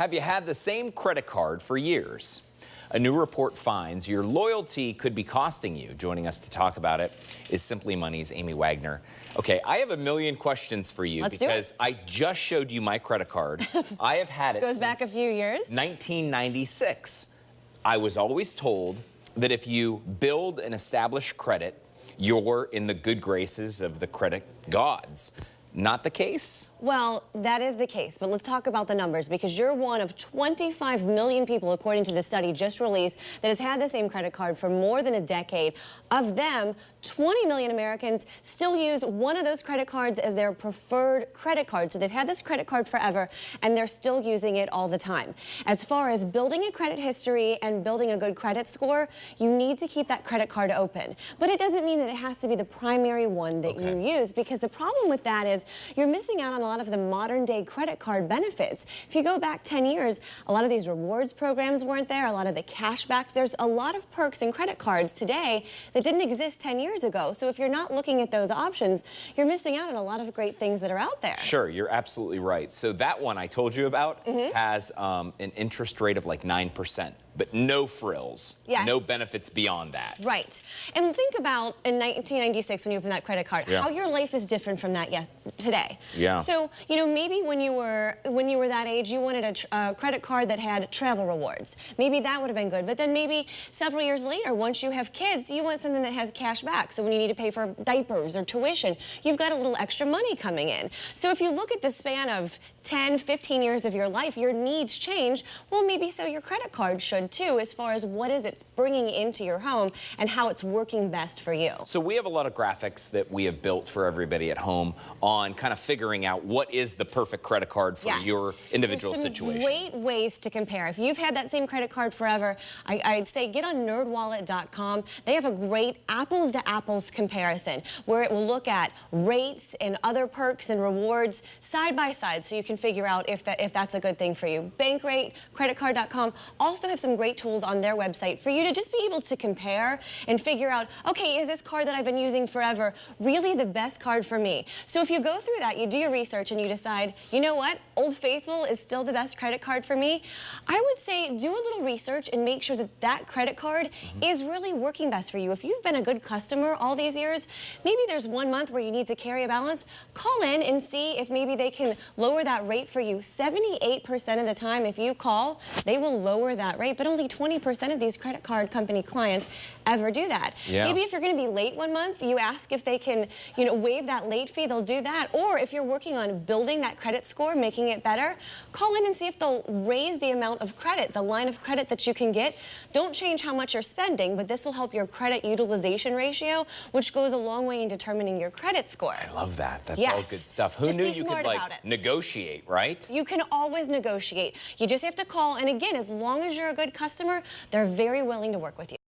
Have you had the same credit card for years? A new report finds your loyalty could be costing you. Joining us to talk about it is Simply Money's Amy Wagner. Okay, I have a million questions for you because I just showed you my credit card. I have had it Goes back a few years. 1996. I was always told that if you build and establish credit, you're in the good graces of the credit gods. Not the case? Well, that is the case, but let's talk about the numbers because you're one of 25 million people, according to the study just released, that has had the same credit card for more than a decade. Of them, 20 million Americans still use one of those credit cards as their preferred credit card. So they've had this credit card forever and they're still using it all the time. As far as building a credit history and building a good credit score, you need to keep that credit card open. But it doesn't mean that it has to be the primary one that you use, because the problem with that is you're missing out on a lot of the modern day credit card benefits. If you go back 10 years, a lot of these rewards programs weren't there, a lot of the cash back. There's a lot of perks in credit cards today that didn't exist 10 years ago. So if you're not looking at those options, you're missing out on a lot of great things that are out there. Sure, you're absolutely right. So that one I told you about has an interest rate of like 9%. But no frills, no benefits beyond that. Right. And think about in 1996 when you opened that credit card, how your life is different from that today. So, you know, maybe when you were that age, you wanted a credit card that had travel rewards. Maybe that would have been good. But then maybe several years later, once you have kids, you want something that has cash back. So when you need to pay for diapers or tuition, you've got a little extra money coming in. So if you look at the span of 10, 15 years of your life, your needs change. Well, maybe so your credit card should too, as far as what is it's bringing into your home and how it's working best for you. So we have a lot of graphics that we have built for everybody at home on kind of figuring out what is the perfect credit card for your individual situation. Great ways to compare. If you've had that same credit card forever, I'd say get on nerdwallet.com. They have a great apples to apples comparison where it will look at rates and other perks and rewards side by side, so you can figure out if that's a good thing for you. Bankrate, creditcard.com also have some great tools on their website for you to just be able to compare and figure out, okay, is this card that I've been using forever really the best card for me? So if you go through that, you do your research and you decide, you know what, Old Faithful is still the best credit card for me, I would say do a little research and make sure that that credit card is really working best for you. If you've been a good customer all these years, maybe there's 1 month where you need to carry a balance, call in and see if maybe they can lower that rate for you. 78% of the time, if you call, they will lower that rate, but only 20% of these credit card company clients ever do that. Maybe if you're going to be late 1 month, you ask if they can, you know, waive that late fee, they'll do that. Or if you're working on building that credit score, making it better, call in and see if they'll raise the amount of credit, the line of credit that you can get. Don't change how much you're spending, but this will help your credit utilization ratio, which goes a long way in determining your credit score. I love that. That's all good stuff. Who knew you could like negotiate, right? You can always negotiate. You just have to call, and again, as long as you're a good customer, they're very willing to work with you.